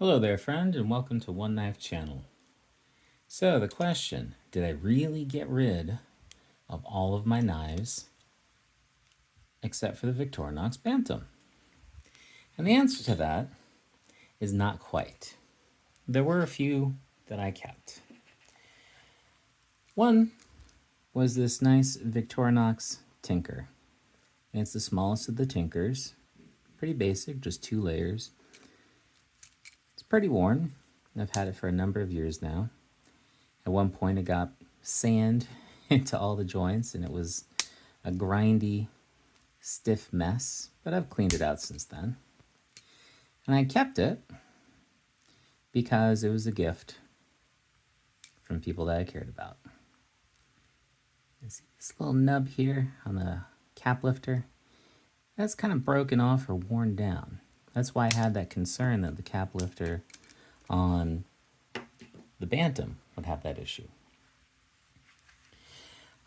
Hello there, friend, and welcome to One Knife Channel. So, the question, did I really get rid of all of my knives except for the Victorinox Bantam? And the answer to that is not quite. There were a few that I kept. One was this nice Victorinox Tinker. And it's the smallest of the Tinkers. Pretty basic, just 2 layers. It's pretty worn. I've had it for a number of years now. At one point it got sand into all the joints and it was a grindy, stiff mess, but I've cleaned it out since then. And I kept it because it was a gift from people that I cared about. You see this little nub here on the cap lifter? That's kind of broken off or worn down. That's why I had that concern that the cap lifter on the Bantam would have that issue.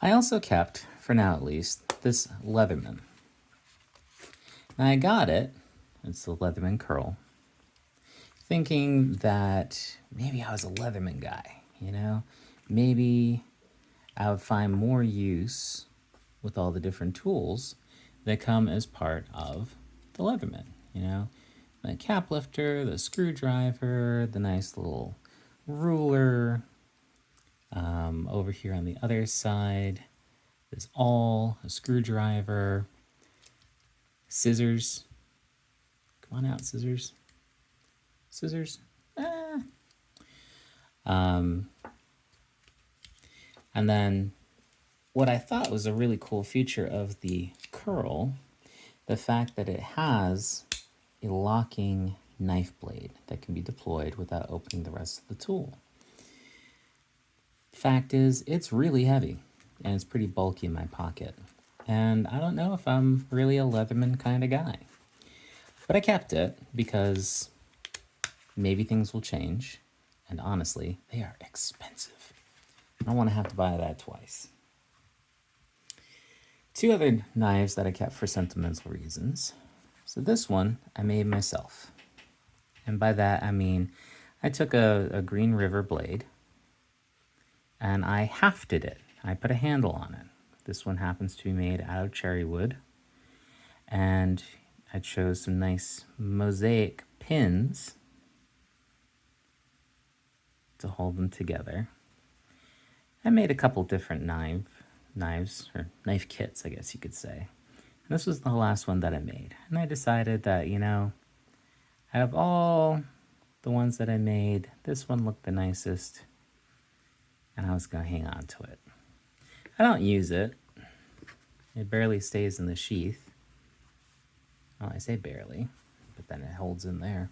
I also kept, for now at least, this Leatherman. Now I got it, it's the Leatherman Curl, thinking that maybe I was a Leatherman guy, you know? Maybe I would find more use with all the different tools that come as part of the Leatherman, you know? The cap lifter, the screwdriver, the nice little ruler. Over here on the other side, there's a screwdriver, scissors. Come on out, scissors. Scissors. Ah. And then what I thought was a really cool feature of the Curl, the fact that it has a locking knife blade that can be deployed without opening the rest of the tool. Fact is, it's really heavy and it's pretty bulky in my pocket. And I don't know if I'm really a Leatherman kind of guy. But I kept it because maybe things will change. And honestly, they are expensive. I don't want to have to buy that twice. 2 other knives that I kept for sentimental reasons. So this one I made myself. And by that I mean I took a Green River blade and I hafted it. I put a handle on it. This one happens to be made out of cherry wood. And I chose some nice mosaic pins to hold them together. I made a couple different knives, or knife kits, I guess you could say. And this was the last one that I made. And I decided that, you know, out of all the ones that I made, this one looked the nicest. And I was going to hang on to it. I don't use it. It barely stays in the sheath. Well, I say barely, but then it holds in there.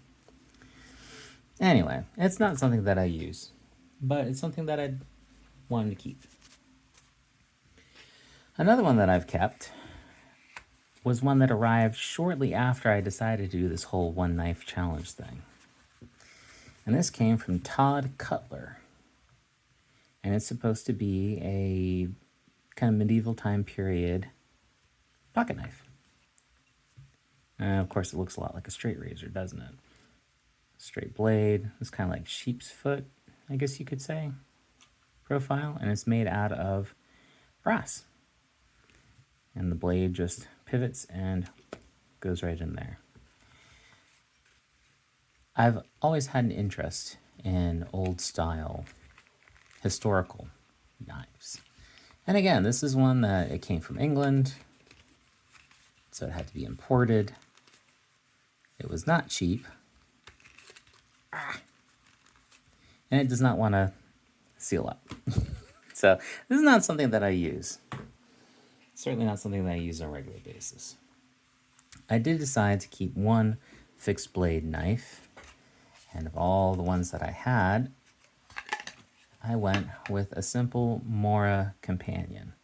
Anyway, it's not something that I use, but it's something that I wanted to keep. Another one that I've kept was one that arrived shortly after I decided to do this whole one knife challenge thing. And this came from Todd Cutler. And it's supposed to be a kind of medieval time period pocket knife. And of course it looks a lot like a straight razor, doesn't it? Straight blade. It's kind of like sheep's foot, I guess you could say, profile. And it's made out of brass. And the blade just pivots and goes right in there. I've always had an interest in old style historical knives. And again, this is one that it came from England, so it had to be imported. It was not cheap. And it does not want to seal up. So this is not something that I use. Certainly not something that I use on a regular basis. I did decide to keep one fixed blade knife. And of all the ones that I had, I went with a simple Mora Companion.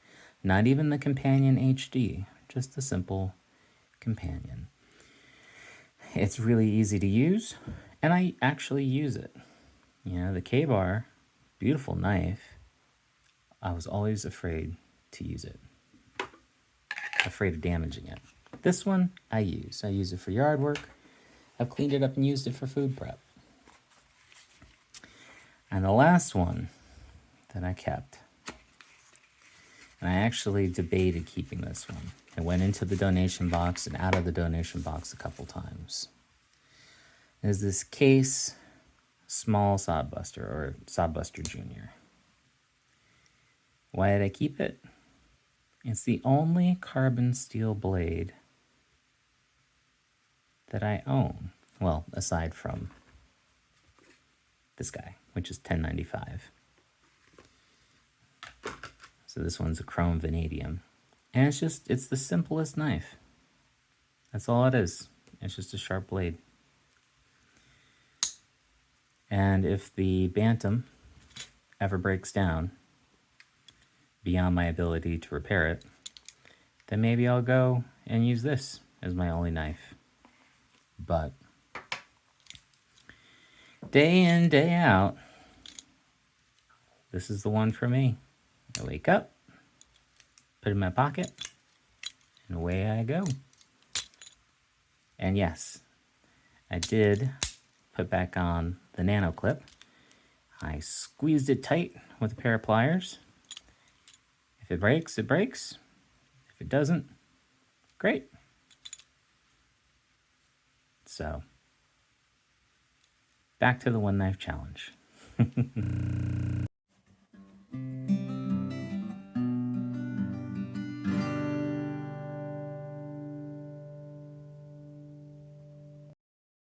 Not even the Companion HD, just a simple Companion. It's really easy to use, and I actually use it. You know, the K-Bar, beautiful knife, I was always afraid to use it. Afraid of damaging it. This one, I use. I use it for yard work. I've cleaned it up and used it for food prep. And the last one that I kept, and I actually debated keeping this one. It went into the donation box and out of the donation box a couple times. Is this Case Small Sodbuster, or Sodbuster Jr. Why did I keep it? It's the only carbon steel blade that I own. Well, aside from this guy, which is $10.95. So this one's a chrome vanadium. And it's the simplest knife. That's all it is. It's just a sharp blade. And if the Bantam ever breaks down beyond my ability to repair it, then maybe I'll go and use this as my only knife. But day in, day out, this is the one for me. I wake up, put it in my pocket, and away I go. And yes, I did put back on the nano clip. I squeezed it tight with a pair of pliers. If it breaks, it breaks. If it doesn't, great. So, back to the one knife challenge.